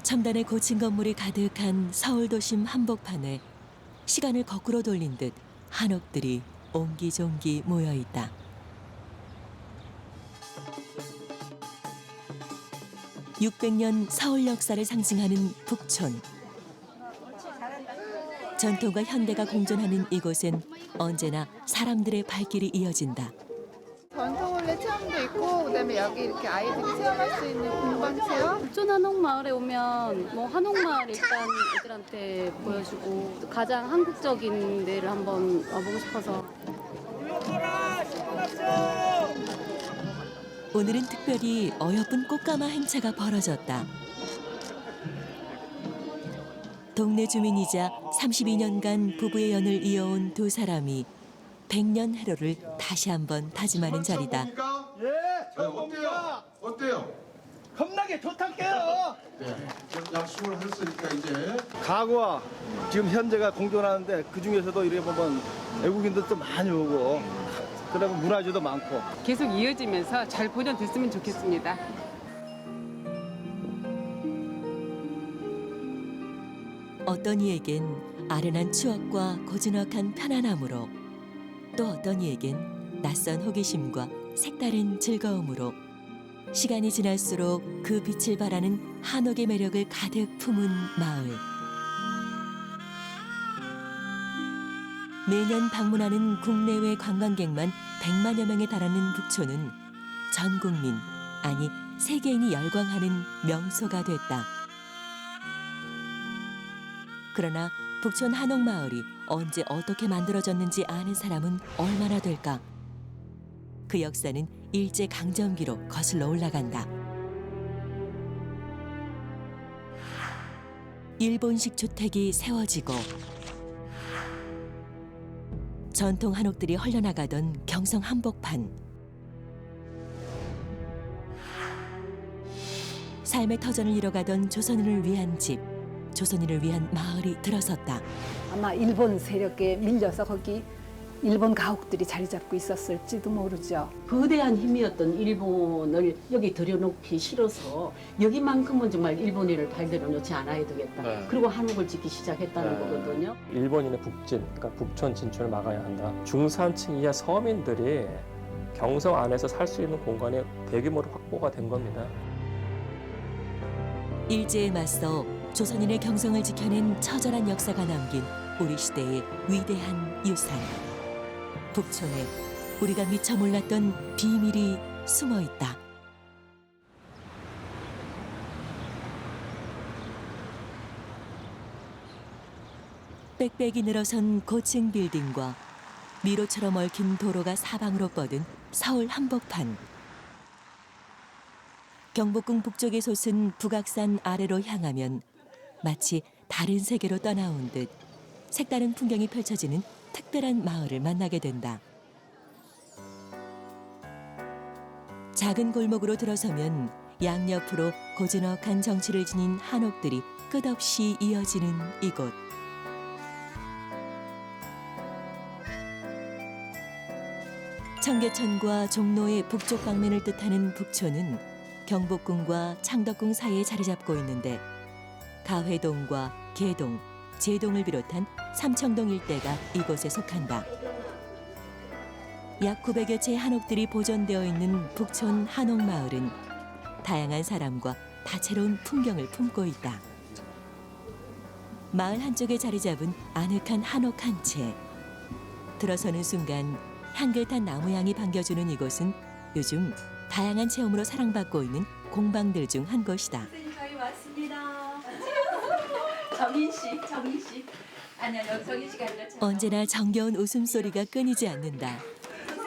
첨단의 고층 건물이 가득한 서울 도심 한복판에 시간을 거꾸로 돌린 듯 한옥들이 옹기종기 모여 있다. (600년) 서울 역사를 상징하는 북촌. 전통과 현대가 공존하는 이곳엔 언제나 사람들의 발길이 이어진다. 전통원래 체험도 있고, 그다음에 여기 이렇게 아이들이 체험할 수 있는 공방 체험. 북촌 한옥마을에 오면 뭐 한옥마을 일단 애들한테 보여주고 가장 한국적인 데를 한번 와보고 싶어서. 오늘은 특별히 어여쁜 꽃가마 행차가 벌어졌다. 동네 주민이자 32년간 부부의 연을 이어온 두 사람이 100년 해로를 다시 한번 다짐하는 자리다. 예, 어때요? 어때요? 겁나게 좋답게요. 네, 약속을 했으니까 이제 과거와 지금 현재가 공존하는데 그 중에서도 이렇게 보면 외국인들도 많이 오고 그다음에 문화재도 많고 계속 이어지면서 잘 보존됐으면 좋겠습니다. 어떤 이에겐 아련한 추억과 고즈넉한 편안함으로, 또 어떤 이에겐 낯선 호기심과 색다른 즐거움으로 시간이 지날수록 그 빛을 발하는 한옥의 매력을 가득 품은 마을. 매년 방문하는 국내외 관광객만 100만여 명에 달하는 북촌은 전 국민, 아니 세계인이 열광하는 명소가 됐다. 그러나 북촌 한옥마을이 언제 어떻게 만들어졌는지 아는 사람은 얼마나 될까? 그 역사는 일제강점기로 거슬러 올라간다. 일본식 주택이 세워지고 전통 한옥들이 헐려나가던 경성 한복판. 삶의 터전을 이뤄가던 조선인을 위한 집, 조선인을 위한 마을이 들어섰다. 아마 일본 세력에 밀려서 거기 일본 가옥들이 자리 잡고 있었을지도 모르죠. 거대한 힘이었던 일본을 여기 들여놓기 싫어서 여기만큼은 정말 일본인을 발들여 놓지 않아야 되겠다. 네. 그리고 한옥을 짓기 시작했다는 네. 거거든요. 일본인의 북진, 그러니까 북촌 진출을 막아야 한다. 중산층 이하 서민들이 경성 안에서 살 수 있는 공간이 대규모로 확보가 된 겁니다. 일제에 맞서 조선인의 경성을 지켜낸 처절한 역사가 남긴 우리 시대의 위대한 유산. 북촌에 우리가 미처 몰랐던 비밀이 숨어 있다. 빽빽이 늘어선 고층 빌딩과 미로처럼 얽힌 도로가 사방으로 뻗은 서울 한복판. 경복궁 북쪽에 솟은 북악산 아래로 향하면 마치 다른 세계로 떠나온 듯 색다른 풍경이 펼쳐지는 특별한 마을을 만나게 된다. 작은 골목으로 들어서면 양옆으로 고즈넉한 정취를 지닌 한옥들이 끝없이 이어지는 이곳. 청계천과 종로의 북쪽 방면을 뜻하는 북촌은 경복궁과 창덕궁 사이에 자리 잡고 있는데, 가회동과 개동, 제동을 비롯한 삼청동 일대가 이곳에 속한다. 약 900여 채의 한옥들이 보존되어 있는 북촌 한옥마을은 다양한 사람과 다채로운 풍경을 품고 있다. 마을 한쪽에 자리 잡은 아늑한 한옥 한 채. 들어서는 순간 향긋한 나무향이 반겨주는 이곳은 요즘 다양한 체험으로 사랑받고 있는 공방들 중 한 곳이다. 저희 왔습니다. 정인 씨. 아니야, 여기 정인 씨가 아니라 언제나 정겨운 웃음소리가 끊이지 않는다.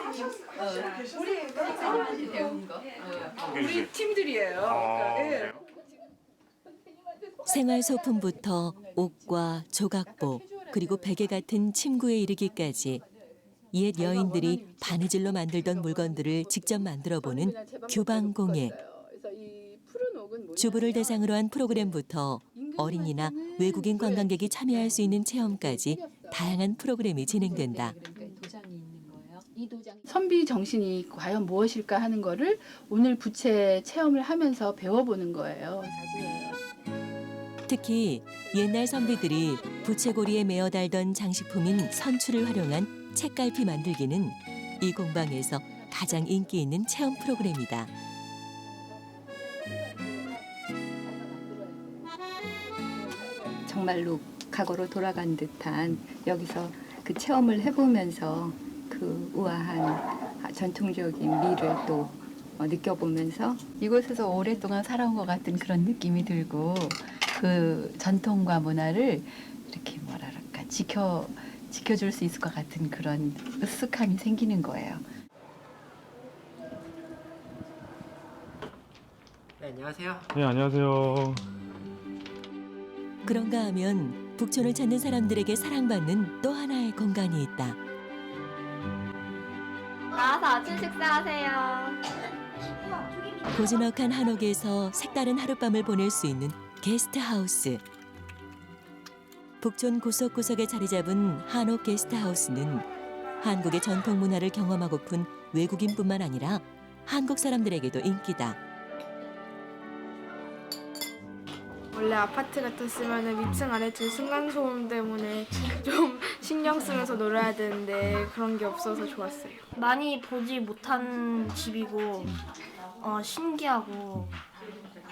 우리 선생님한테 배운 거. 우리 팀들이에요. 그러니까, 예. 생활소품부터 옷과 조각보, 그리고 베개 같은 침구에 이르기까지 옛 여인들이 바느질로 만들던 물건들을 직접 만들어보는 규방공예. 주부를 대상으로 한 프로그램부터 어린이나 외국인 관광객이 참여할 수 있는 체험까지 다양한 프로그램이 진행된다. 선비 정신이 과연 무엇일까 하는 거를 오늘 부채 체험을 하면서 배워보는 거예요. 특히 옛날 선비들이 부채고리에 매어 달던 장식품인 선추를 활용한 책갈피 만들기는 이 공방에서 가장 인기 있는 체험 프로그램이다. 정말로 과거로 돌아간 듯한 여기서 그 체험을 해보면서 그 우아한 전통적인 미를 또 느껴보면서 이곳에서 오랫동안 살아온 것 같은 그런 느낌이 들고 그 전통과 문화를 이렇게 뭐랄까 지켜줄 수 있을 것 같은 그런 으쓱함이 생기는 거예요. 네, 안녕하세요. 네, 안녕하세요. 그런가 하면 북촌을 찾는 사람들에게 사랑받는 또 하나의 공간이 있다. 나와서 아침 식사하세요. 고즈넉한 한옥에서 색다른 하룻밤을 보낼 수 있는 게스트하우스. 북촌 구석구석에 자리 잡은 한옥 게스트하우스는 한국의 전통 문화를 경험하고픈 외국인뿐만 아니라 한국 사람들에게도 인기다. 원래 아파트 같았으면 위층 안에 든 층간소음 때문에 좀 신경 쓰면서 놀아야 되는데 그런 게 없어서 좋았어요. 많이 보지 못한 집이고 신기하고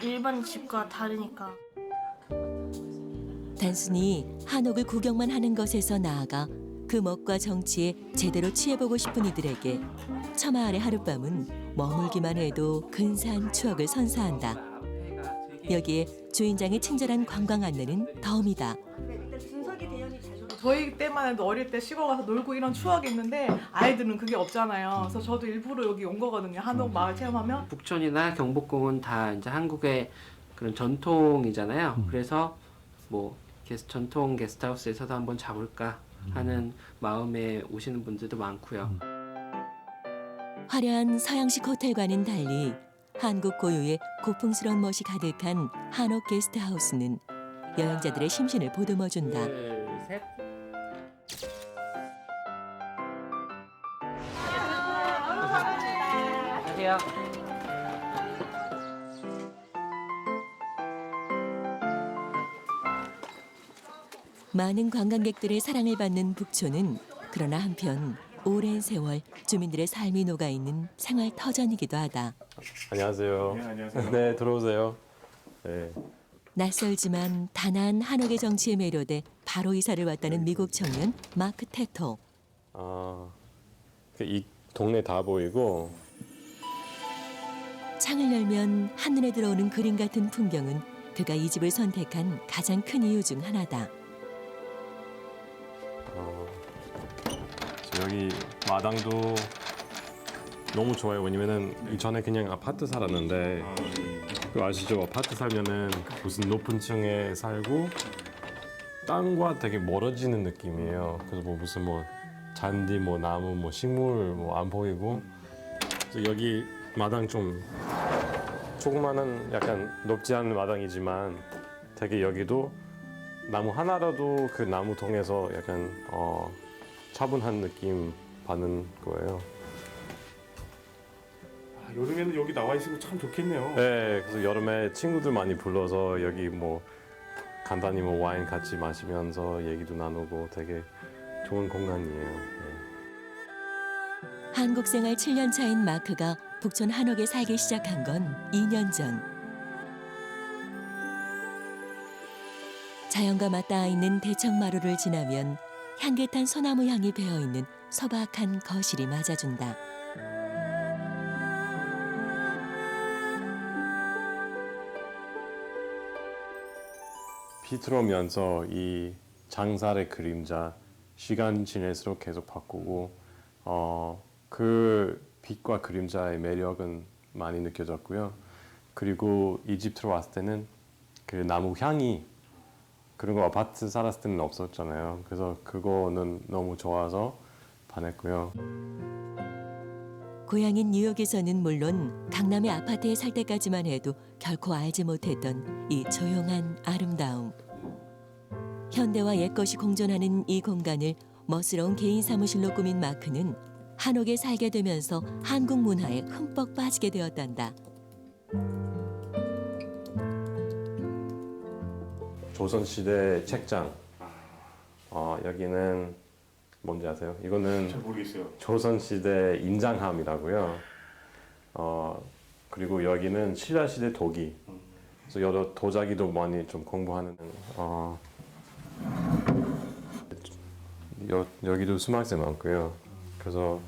일반 집과 다르니까. 단순히 한옥을 구경만 하는 것에서 나아가 그 멋과 정치에 제대로 취해보고 싶은 이들에게 처마 아래 하룻밤은 머물기만 해도 근사한 추억을 선사한다. 여기에 주인장의 친절한 관광 안내는 덤이다. 저희 때만 해도 어릴 때 시골 가서 놀고 이런 추억이 있는데 아이들은 그게 없잖아요. 그래서 저도 일부러 여기 온 거거든요. 한옥 마을 체험하면. 북촌이나 경복궁은 다 이제 한국의 그런 전통이잖아요. 그래서 뭐 전통 게스트하우스에서도 한번 자볼까 하는 마음에 오시는 분들도 많고요. 화려한 서양식 호텔과는 달리 한국 고유의 고풍스러운 멋이 가득한 한옥 게스트하우스는 여행자들의 심신을 보듬어준다. 둘, 셋. 안녕하세요. 많은 관광객들의 사랑을 받는 북촌은 그러나 한편 오랜 세월 주민들의 삶이 녹아있는 생활 터전이기도 하다. 안녕하세요. 네, 안녕하세요. 네, 들어오세요. 네. 낯설지만 단아한 한옥의 정치에 매료돼 바로 이사를 왔다는 미국 청년 마크 텍터. 이 동네 다 보이고 창을 열면 한눈에 들어오는 그림 같은 풍경은 그가 이 집을 선택한 가장 큰 이유 중 하나다. 여기 마당도 너무 좋아요. 왜냐면은 이전에 그냥 아파트 살았는데 그거 아시죠? 아파트 살면은 무슨 높은 층에 살고 땅과 되게 멀어지는 느낌이에요. 그래서 뭐 무슨 뭐 잔디, 뭐 나무, 뭐 식물 뭐 안 보이고. 그래서 여기 마당 좀 조그마한 약간 높지 않은 마당이지만 되게 여기도 나무 하나라도 그 나무 통해서 약간 차분한 느낌 받는 거예요. 여름에는 여기 나와 있으면 참 좋겠네요. 네, 그래서 여름에 친구들 많이 불러서 여기 뭐 간단히 뭐 와인 같이 마시면서 얘기도 나누고 되게 좋은 공간이에요. 네. 한국 생활 7년 차인 마크가 북촌 한옥에 살기 시작한 건 2년 전. 자연과 맞닿아 있는 대청마루를 지나면 향긋한 소나무 향이 배어있는 소박한 거실이 맞아준다. 비 들어오면서 이 장살의 그림자 시간 지날수록 계속 바꾸고 그 빛과 그림자의 매력은 많이 느껴졌고요. 그리고 이 집 들어왔을 때는 그 나무 향이 그런 거 아파트 살았을 때는 없었잖아요. 그래서 그거는 너무 좋아서 반했고요. 고향인 뉴욕에서는 물론 강남의 아파트에 살 때까지만 해도 결코 알지 못했던 이 조용한 아름다움. 현대와 옛것이 공존하는 이 공간을 멋스러운 개인 사무실로 꾸민 마크는 한옥에 살게 되면서 한국 문화에 흠뻑 빠지게 되었단다. 조선시대 책장. 여기는 뭔지 아세요? 이거는 잘 모르겠어요. 조선시대 인장함이라고요. 그리고 여기는 신라시대 도기. 그래서 여러 도자기도 많이 좀 공부하는. 여기도 수막새 많고요. 그래서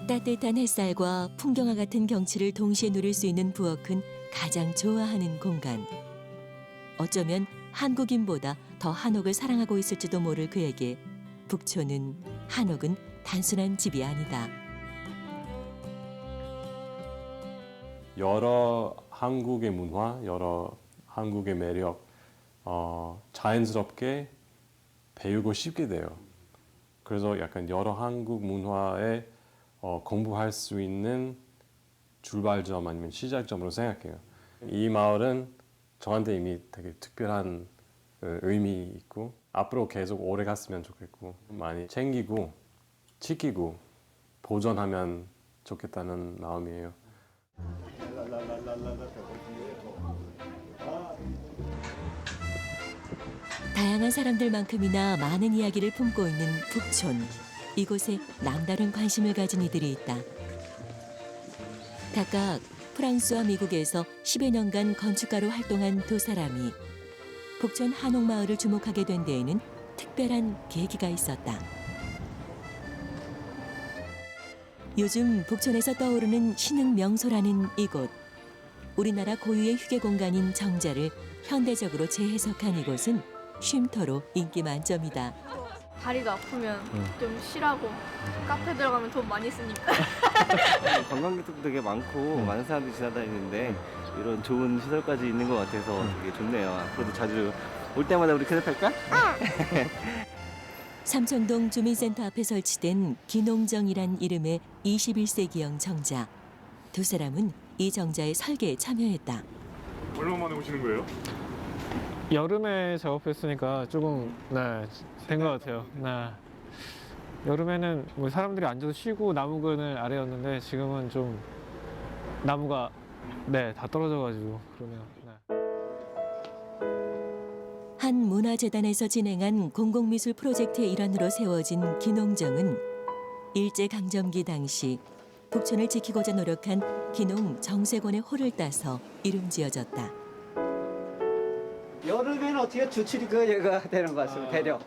따뜻한 햇살과 풍경화 같은 경치를 동시에 누릴 수 있는 부엌은 가장 좋아하는 공간. 어쩌면 한국인보다 더 한옥을 사랑하고 있을지도 모를 그에게 북촌은 한옥은 단순한 집이 아니다. 여러 한국의 문화, 여러 한국의 매력 자연스럽게 배우고 싶게 돼요. 그래서 약간 여러 한국 문화에 공부할 수 있는 출발점 아니면 시작점으로 생각해요. 이 마을은 저한테 이미 되게 특별한 의미 있고 앞으로 계속 오래 갔으면 좋겠고 많이 챙기고 지키고 보존하면 좋겠다는 마음이에요. 다양한 사람들만큼이나 많은 이야기를 품고 있는 북촌. 이곳에 남다른 관심을 가진 이들이 있다. 각각 프랑스와 미국에서 10여 년간 건축가로 활동한 두 사람이 북촌 한옥마을을 주목하게 된 데에는 특별한 계기가 있었다. 요즘 북촌에서 떠오르는 신흥 명소라는 이곳. 우리나라 고유의 휴게 공간인 정자를 현대적으로 재해석한 이곳은 쉼터로 인기 만점이다. 다리가 아프면 좀 쉬라고 카페 들어가면 돈 많이 쓰니까. 관광객도 되게 많고 많은 사람들이 지나다니는데 이런 좋은 시설까지 있는 것 같아서 되게 좋네요. 앞으로도 자주 올 때마다 우리 클럽할까? 삼청동 주민센터 앞에 설치된 기농정이란 이름의 21세기형 정자. 두 사람은 이 정자의 설계에 참여했다. 얼마 만에 오시는 거예요? 여름에 작업했으니까 조금 된 것 같아요. 여름에는 뭐 사람들이 앉아서 쉬고 나무 그늘 아래였는데 지금은 좀 나무가 다 떨어져가지고 그러네요. 한 문화재단에서 진행한 공공미술 프로젝트의 일환으로 세워진 기농정은 일제강점기 당시 북촌을 지키고자 노력한 기농 정세권의 호를 따서 이름 지어졌다. 여름에는 어떻게 주출이 그거가 되는 것 같습니다. 대략.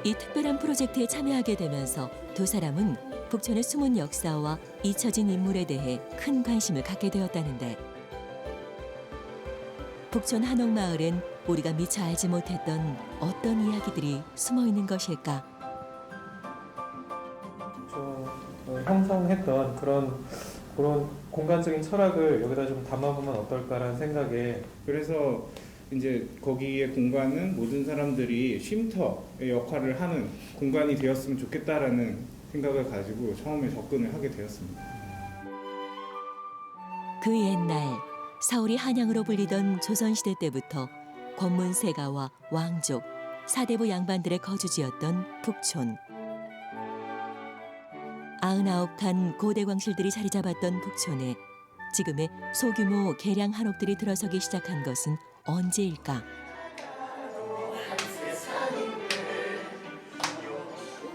이 특별한 프로젝트에 참여하게 되면서 두 사람은 북촌의 숨은 역사와 잊혀진 인물에 대해 큰 관심을 갖게 되었다는데 북촌 한옥마을엔 우리가 미처 알지 못했던 어떤 이야기들이 숨어 있는 것일까? 형성했던 그런 공간적인 철학을 여기다 좀 담아보면 어떨까라는 생각에 그래서 이제 거기의 공간은 모든 사람들이 쉼터의 역할을 하는 공간이 되었으면 좋겠다라는 생각을 가지고 처음에 접근을 하게 되었습니다. 그 옛날 사울이 한양으로 불리던 조선시대 때부터 권문세가와 왕족, 사대부 양반들의 거주지였던 북촌. 99칸 고대 광실들이 자리 잡았던 북촌에 지금의 소규모 개량 한옥들이 들어서기 시작한 것은 언제일까?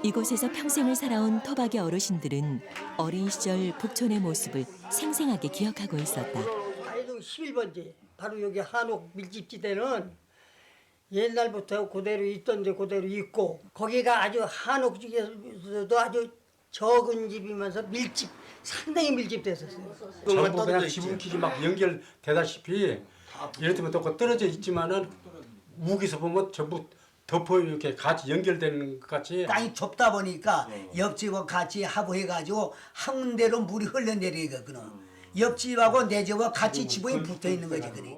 이곳에서 평생을 살아온 토박이 어르신들은 어린 시절 북촌의 모습을 생생하게 기억하고 있었다. 아이동 11번지 바로 여기 한옥 밀집지대는 옛날부터 그대로 있던 데 그대로 있고 거기가 아주 한옥 중에서도 아주 적은 집이면서 상당히 밀집됐었어요. 전부 그냥 지붕끼리 막 연결되다시피 이렇다면 또 떨어져 있지만은 우기서 보면 전부 덮어 이렇게 같이 연결되는 것 같이 땅이 좁다 보니까 옆집하고 같이 합의해가지고 한 군데로 물이 흘러내리거든. 옆집하고 내 집하고 같이 지붕이 붙어 있는 거지. 그래.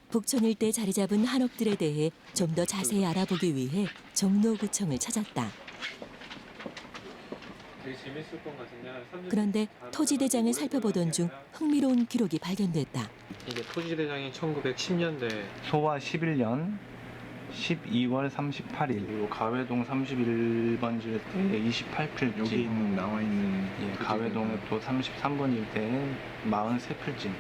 북촌 일대 자리 잡은 한옥들에 대해 좀 더 자세히 알아보기 위해 종로구청을 찾았다. 되게 재밌을 것 같은데. 그런데 토지대장을 살펴보던 중 흥미로운 기록이 발견됐다. 이게 토지대장이 1910년대 소와 11년 12월 38일 그리고 가회동 31번 일대에 28필지 여기 있는 나와 있는 가회동에 또 33번 일대에 43필지.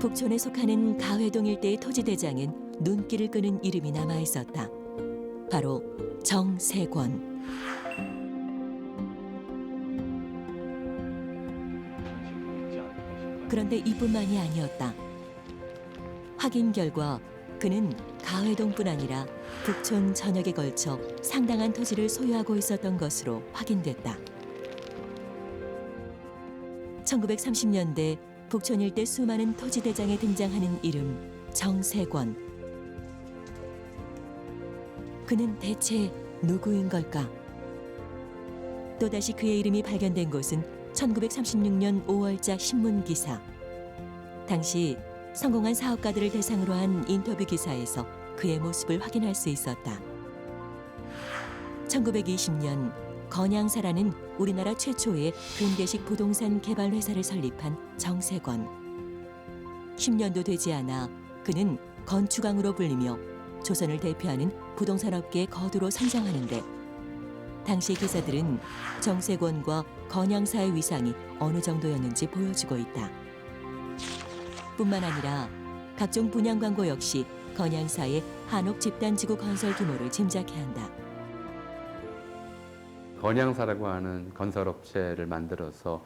북촌에 속하는 가회동 일대의 토지대장엔 눈길을 끄는 이름이 남아 있었다. 바로 정세권. 그런데 이뿐만이 아니었다. 확인 결과 그는 가회동뿐 아니라 북촌 전역에 걸쳐 상당한 토지를 소유하고 있었던 것으로 확인됐다. 1930년대 북촌 일대 수많은 토지대장에 등장하는 이름 정세권. 그는 대체 누구인 걸까? 또다시 그의 이름이 발견된 곳은 1936년 5월자 신문 기사. 당시 성공한 사업가들을 대상으로 한 인터뷰 기사에서 그의 모습을 확인할 수 있었다. 1920년 건양사라는 우리나라 최초의 근대식 부동산 개발 회사를 설립한 정세권. 10년도 되지 않아 그는 건축왕으로 불리며 조선을 대표하는 부동산업계의 거두로 성장하는데 당시 기사들은 정세권과 건양사의 위상이 어느 정도였는지 보여주고 있다. 뿐만 아니라 각종 분양 광고 역시 건양사의 한옥 집단지구 건설 규모를 짐작케 한다. 건양사라고 하는 건설업체를 만들어서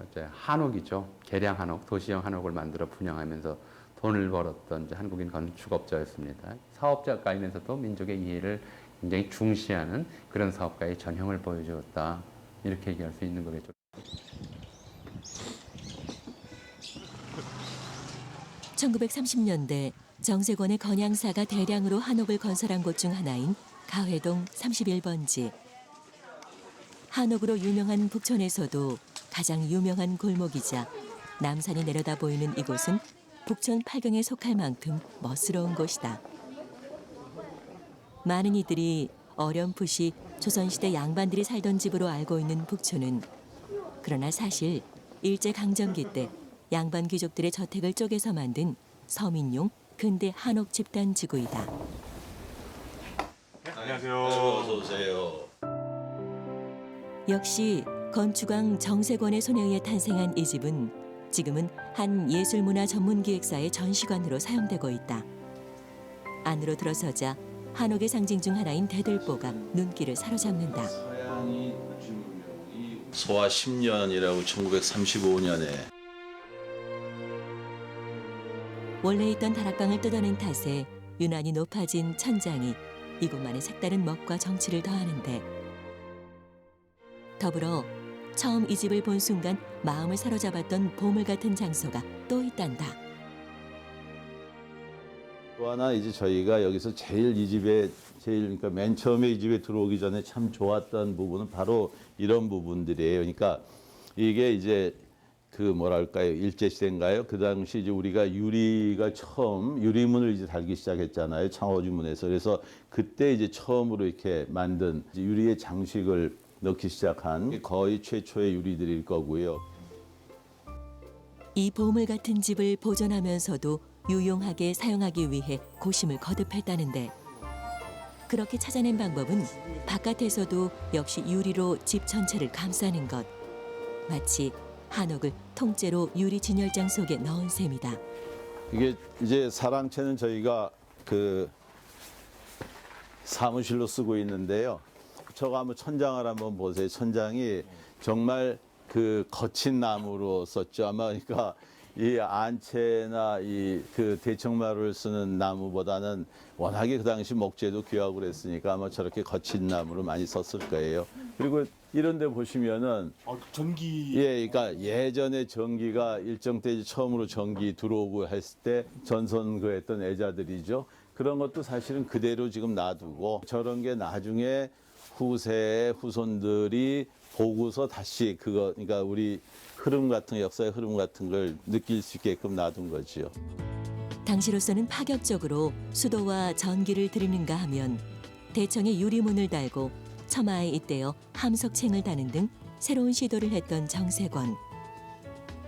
이제 한옥이죠. 개량 한옥, 도시형 한옥을 만들어 분양하면서 돈을 벌었던 이제 한국인 건축업자였습니다. 사업자가이면서도 민족의 이해를 굉장히 중시하는 그런 사업가의 전형을 보여주었다. 이렇게 얘기할 수 있는 거겠죠. (1930년대) 정세권의 건양사가 대량으로 한옥을 건설한 곳 중 하나인 가회동 31번지. 한옥으로 유명한 북촌에서도 가장 유명한 골목이자 남산이 내려다 보이는 이곳은 북촌 8경에 속할 만큼 멋스러운 곳이다. 많은 이들이 어렴풋이 조선시대 양반들이 살던 집으로 알고 있는 북촌은 그러나 사실 일제강점기 때 양반 귀족들의 저택을 쪼개서 만든 서민용 근대 한옥 집단 지구이다. 안녕하세요. 어서 오세요. 역시 건축왕 정세권의 손에 의해 탄생한 이 집은 지금은 한 예술문화 전문기획사의 전시관으로 사용되고 있다. 안으로 들어서자 한옥의 상징 중 하나인 대들보가 눈길을 사로잡는다. 소화 10년이라고 1935년에 원래 있던 다락방을 뜯어낸 탓에 유난히 높아진 천장이 이곳만의 색다른 멋과 정취를 더하는데 더불어 처음 이 집을 본 순간 마음을 사로잡았던 보물 같은 장소가 또 있단다. 또 하나 이제 저희가 여기서 제일 이 집에 그러니까 맨 처음에 이 집에 들어오기 전에 참 좋았던 부분은 바로 이런 부분들이에요. 그러니까 이게 이제 그 뭐랄까요, 일제 시대인가요? 그 당시 이제 우리가 유리가 처음 유리문을 이제 달기 시작했잖아요. 창호주문에서. 그래서 그때 이제 처음으로 이렇게 만든 유리의 장식을 넣기 시작한 거의 최초의 유리들일 거고요. 이 보물 같은 집을 보존하면서도 유용하게 사용하기 위해 고심을 거듭했다는데 그렇게 찾아낸 방법은 바깥에서도 역시 유리로 집 전체를 감싸는 것. 마치 한옥을 통째로 유리 진열장 속에 넣은 셈이다. 이게 이제 사랑채는 저희가 그 사무실로 쓰고 있는데요. 저거 한번 천장을 한번 보세요. 천장이 정말 그 거친 나무로 썼죠. 아마 그러니까 이 안채나 이 그 대청마루를 쓰는 나무보다는 워낙에 그 당시 목재도 귀하고 그랬으니까 아마 저렇게 거친 나무로 많이 썼을 거예요. 그리고 이런 데 보시면은 전기 그러니까 예전에 전기가 일정 때 처음으로 전기 들어오고 했을 때 전선 그 했던 애자들이죠. 그런 것도 사실은 그대로 지금 놔두고 저런 게 나중에 후세의 후손들이 보고서 다시 그거 그러니까 우리 흐름 같은 역사의 흐름 같은 걸 느낄 수 있게끔 놔둔 거지요. 당시로서는 파격적으로 수도와 전기를 드리는가 하면 대청에 유리문을 달고 처마에 잇대어 함석챙을 다는 등 새로운 시도를 했던 정세권.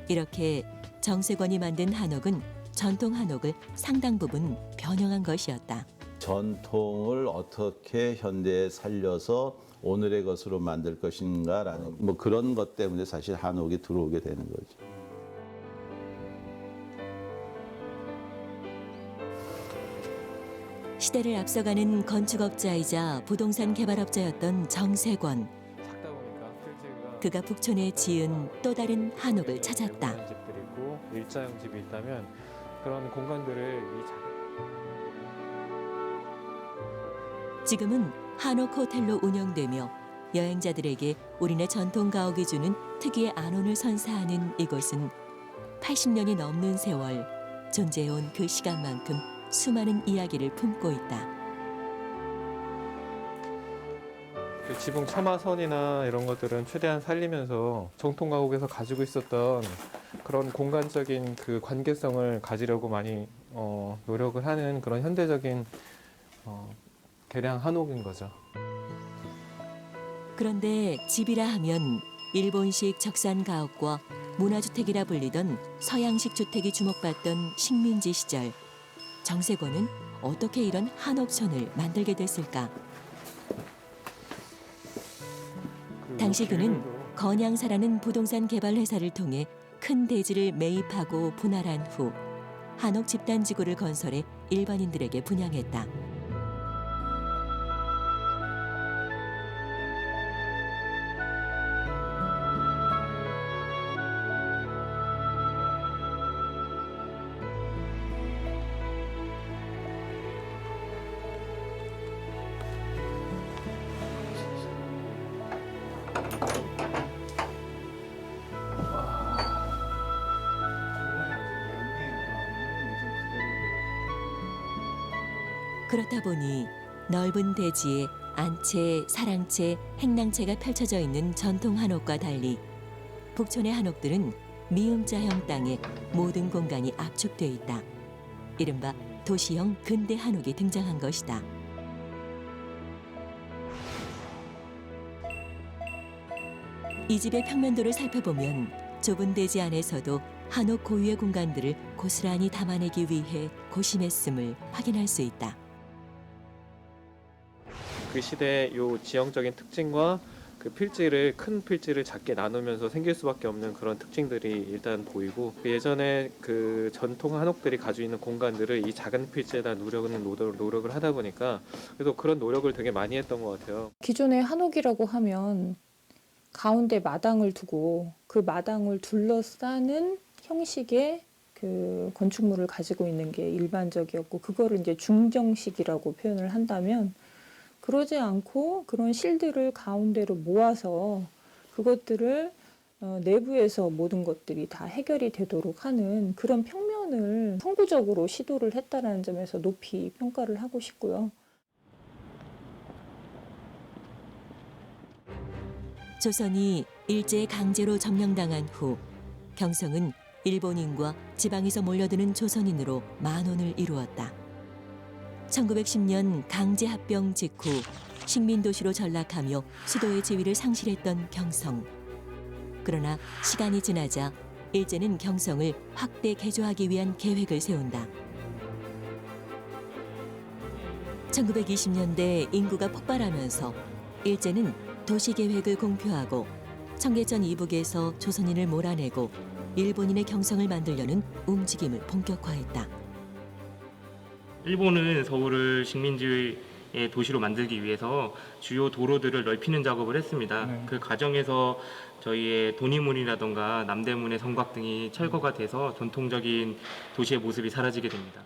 이렇게 정세권이 만든 한옥은 전통 한옥을 상당 부분 변형한 것이었다. 전통을 어떻게 현대에 살려서 오늘의 것으로 만들 것인가라는 뭐 그런 것 때문에 사실 한옥이 들어오게 되는 거죠. 시대를 앞서가는 건축업자이자 부동산 개발업자였던 정세권. 그가 북촌에 지은 또 다른 한옥을 찾았다. 집들이 있고 일자형 집이 있다면 그런 공간들을 지금은 한옥 호텔로 운영되며 여행자들에게 우리네 전통 가옥이 주는 특유의 안온을 선사하는 이곳은 80년이 넘는 세월 존재해온 그 시간만큼 수많은 이야기를 품고 있다. 그 지붕 처마선이나 이런 것들은 최대한 살리면서 정통 가옥에서 가지고 있었던 그런 공간적인 그 관계성을 가지려고 많이 노력을 하는 그런 현대적인 개량 한옥인 거죠. 그런데 집이라 하면 일본식 적산 가옥과 문화주택이라 불리던 서양식 주택이 주목받던 식민지 시절 정세권은 어떻게 이런 한옥촌을 만들게 됐을까? 당시 그는 건양사라는 부동산 개발 회사를 통해 큰 대지를 매입하고 분할한 후 한옥 집단지구를 건설해 일반인들에게 분양했다. 그렇다 보니 넓은 대지에 안채, 사랑채, 행랑채가 펼쳐져 있는 전통 한옥과 달리 북촌의 한옥들은 미음자형 땅에 모든 공간이 압축돼 있다. 이른바 도시형 근대 한옥이 등장한 것이다. 이 집의 평면도를 살펴보면 좁은 대지 안에서도 한옥 고유의 공간들을 고스란히 담아내기 위해 고심했음을 확인할 수 있다. 그 시대의 요 지형적인 특징과 그 필지를 큰 필지를 작게 나누면서 생길 수밖에 없는 그런 특징들이 일단 보이고 예전에 그 전통 한옥들이 가지고 있는 공간들을 이 작은 필지에다 노력을 하다 보니까 그래서 그런 노력을 되게 많이 했던 것 같아요. 기존의 한옥이라고 하면 가운데 마당을 두고 그 마당을 둘러싸는 형식의 그 건축물을 가지고 있는 게 일반적이었고 그거를 이제 중정식이라고 표현을 한다면 그러지 않고 그런 실들을 가운데로 모아서 그것들을 내부에서 모든 것들이 다 해결이 되도록 하는 그런 평면을 선구적으로 시도를 했다는 점에서 높이 평가를 하고 싶고요. 조선이 일제에 강제로 점령당한 후 경성은 일본인과 지방에서 몰려드는 조선인으로 만원을 이루었다. 1910년 강제합병 직후 식민도시로 전락하며 수도의 지위를 상실했던 경성. 그러나 시간이 지나자 일제는 경성을 확대 개조하기 위한 계획을 세운다. 1920년대 인구가 폭발하면서 일제는 도시계획을 공표하고 청계천 이북에서 조선인을 몰아내고 일본인의 경성을 만들려는 움직임을 본격화했다. 일본은 서울을 식민지의 도시로 만들기 위해서 주요 도로들을 넓히는 작업을 했습니다. 그 과정에서 저희의 돈이문이라던가 남대문의 성곽 등이 철거가 돼서 전통적인 도시의 모습이 사라지게 됩니다.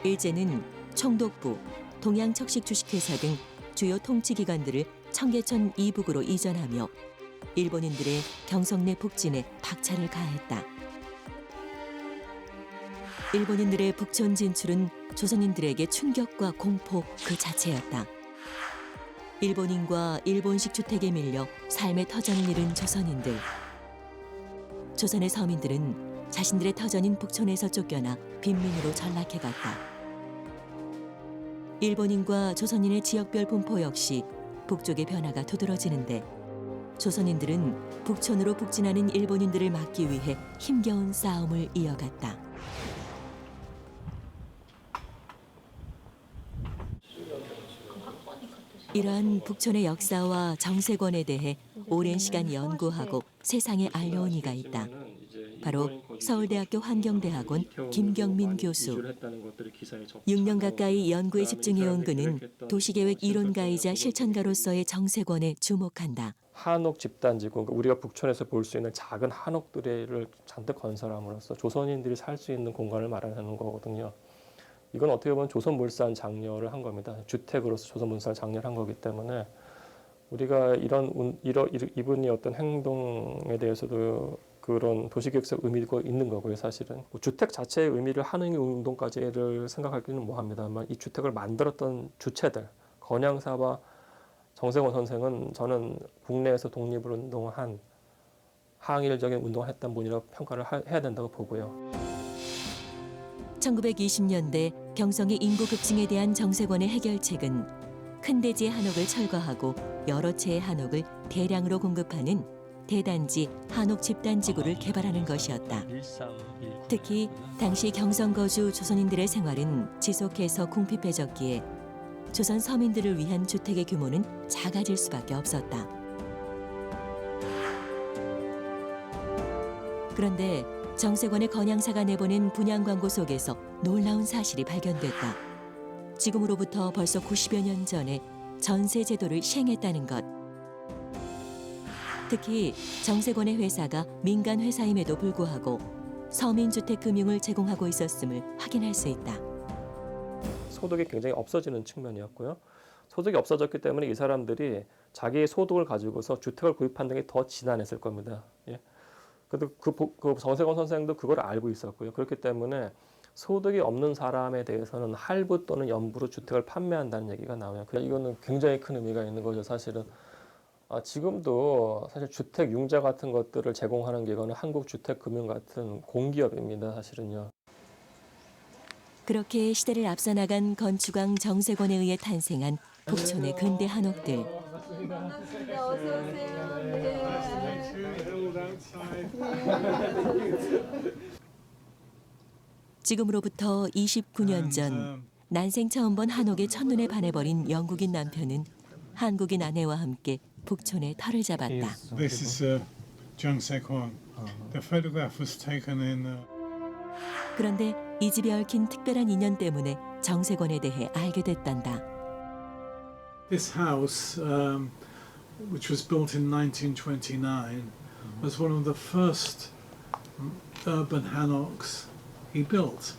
일제는 총독부, 동양척식주식회사 등 주요 통치기관들을 청계천 이북으로 이전하며 일본인들의 경성 내 북진에 박차를 가했다. 일본인들의 북촌 진출은 조선인들에게 충격과 공포 그 자체였다. 일본인과 일본식 주택에 밀려 삶의 터전을 잃은 조선인들. 조선의 서민들은 자신들의 터전인 북촌에서 쫓겨나 빈민으로 전락해갔다. 일본인과 조선인의 지역별 분포 역시 북쪽의 변화가 두드러지는데 조선인들은 북촌으로 북진하는 일본인들을 막기 위해 힘겨운 싸움을 이어갔다. 이러한 북촌의 역사와 정세권에 대해 오랜 시간 연구하고 세상에 알려온 이가 있다. 바로 서울대학교 환경대학원 김경민 교수. 6년 가까이 연구에 집중해온 그는 도시계획 이론가이자 실천가로서의 정세권에 주목한다. 한옥 집단지구, 우리가 북촌에서 볼 수 있는 작은 한옥들을 잔뜩 건설함으로써 조선인들이 살 수 있는 공간을 마련하는 거거든요. 이건 어떻게 보면 조선물산 장려를 한 겁니다. 주택으로서 조선물산 장려를 한 거기 때문에 우리가 이분이 어떤 행동에 대해서도 그런 도시계획적 의미가 있는 거고요. 사실은 주택 자체의 의미를 한흥 운동까지를 생각하기는 뭐합니다만 이 주택을 만들었던 주체들, 건양사와 정세권 선생은 저는 국내에서 독립을 운동한 항일적인 운동을 했던 분이라고 평가를 해야 된다고 보고요. 1920년대 경성의 인구 급증에 대한 정세권의 해결책은 큰 대지의 한옥을 철거하고 여러 채의 한옥을 대량으로 공급하는 대단지 한옥 집단지구를 개발하는 것이었다. 특히 당시 경성 거주 조선인들의 생활은 지속해서 궁핍해졌기에 조선 서민들을 위한 주택의 규모는 작아질 수밖에 없었다. 그런데 정세권의 건양사가 내보낸 분양 광고 속에서 놀라운 사실이 발견됐다. 지금으로부터 벌써 90여 년 전에 전세 제도를 시행했다는 것. 특히 정세권의 회사가 민간 회사임에도 불구하고 서민주택 금융을 제공하고 있었음을 확인할 수 있다. 소득이 굉장히 없어지는 측면이었고요. 소득이 없어졌기 때문에 이 사람들이 자기의 소득을 가지고서 주택을 구입하는 게 더 지난했을 겁니다. 예. 그래도 그 정세권 선생도 그걸 알고 있었고요. 그렇기 때문에 소득이 없는 사람에 대해서는 할부 또는 연부로 주택을 판매한다는 얘기가 나와요. 이거는 굉장히 큰 의미가 있는 거죠. 사실은 지금도 사실 주택 융자 같은 것들을 제공하는 게 이거는 한국주택금융 같은 공기업입니다. 사실은요. 그렇게 시대를 앞서 나간 건축왕 정세권에 의해 탄생한 북촌의 근대 한옥들. 지금으로부터 29년 전 난생 처음 본 한옥에 첫눈에 반해버린 영국인 남편은 한국인 아내와 함께 북촌에 터를 잡았다. This is Jung Se-kwon. The photograph was taken in. 그런데 이 집에 얽힌 특별한 인연 때문에 정세권에 대해 알게 됐단다. This house, which was built in 1929, was one of the first urban hammocks he built.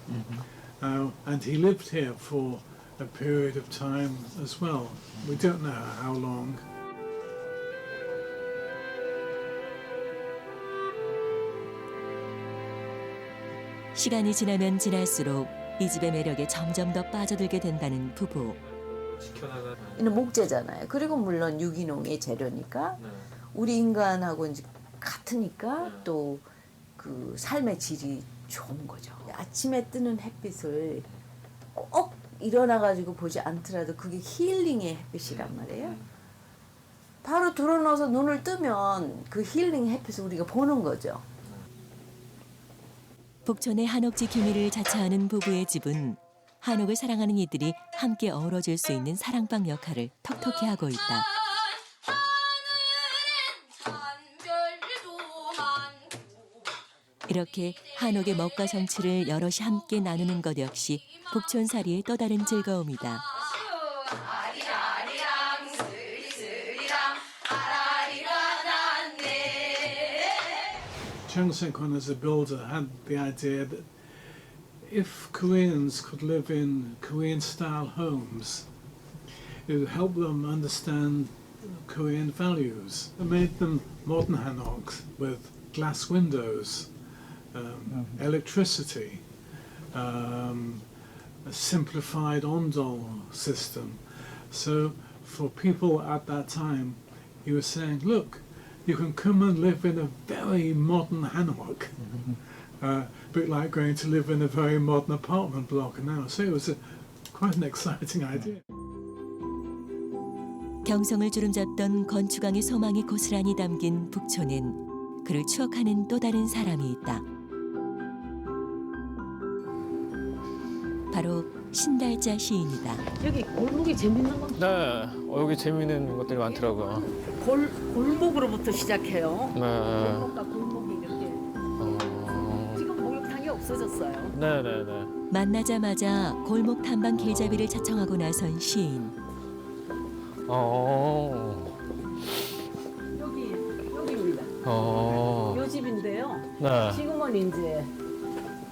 And he lived here for a period of time as well. We don't know how long. 시간이 지나면 지날수록 이 집의 매력에 점점 더 빠져들게 된다는 부부. 이는 목재잖아요. 그리고 물론 유기농의 재료니까 우리 인간하고 이제 같으니까 또 그 삶의 질이 좋은 거죠. 아침에 뜨는 햇빛을 꼭 일어나가지고 보지 않더라도 그게 힐링의 햇빛이란 말이에요. 바로 들어넣어서 눈을 뜨면 그 힐링 햇빛을 우리가 보는 거죠. 북촌의 한옥 지킴이를 자처하는 부부의 집은 한옥을 사랑하는 이들이 함께 어우러질 수 있는 사랑방 역할을 톡톡히 하고 있다. 이렇게 한옥의 먹과 정취를 여럿이 함께 나누는 것 역시 북촌살이의 또 다른 즐거움이다. Jung Se-kwon as a builder had the idea that if Koreans could live in Korean-style homes, it would help them understand Korean values. It made them modern hanoks with glass windows, electricity, a simplified ondol system. So for people at that time, he was saying, look, you can come and live in a very modern hanok, a bit like going to live in a very modern apartment block now. So it was quite an exciting idea. 경성을 주름잡던 건축왕의 소망이 고스란히 담긴 북촌엔 그를 추억하는 또 다른 사람이 있다. 바로 신달자 시인이다. 여기 골목이 재밌는 건 네, 여기 재미있는 것들이 많더라고요. 골목으로부터 시작해요. 네. 골목과 골목이 이렇게. 지금 목욕탕이 없어졌어요. 네네네. 만나자마자 골목 탐방 길잡이를 자청하고 나선 시인. 여기입니다. 요 집인데요. 네. 지금은 이제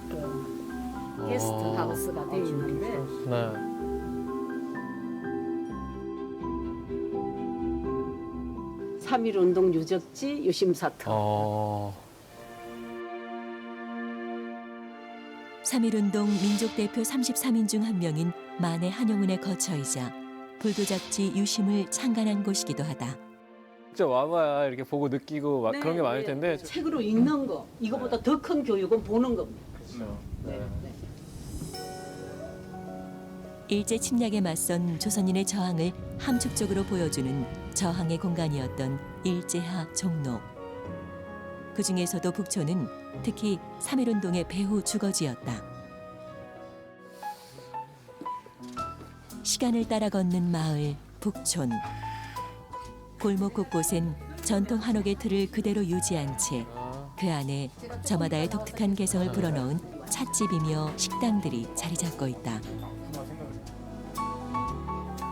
그 게스트 하우스가 되어 있는데. 네. 삼일운동 유적지 유심사터. 3.1운동 민족대표 33인 중 한 명인 만해 한용운의 거처이자 불교잡지 유심을 창간한 곳이기도 하다. 진짜 와봐야 이렇게 보고 느끼고 막 그런 게 많을 텐데. 책으로 읽는 거 이거보다 더 큰 교육은 보는 겁니다. 네. 일제 침략에 맞선 조선인의 저항을 함축적으로 보여주는 저항의 공간이었던 일제하 종로. 그 중에서도 북촌은 특히 3.1운동의 배후 주거지였다. 시간을 따라 걷는 마을 북촌. 골목 곳곳엔 전통 한옥의 틀을 그대로 유지한 채 그 안에 저마다의 독특한 개성을 불어넣은 찻집이며 식당들이 자리 잡고 있다.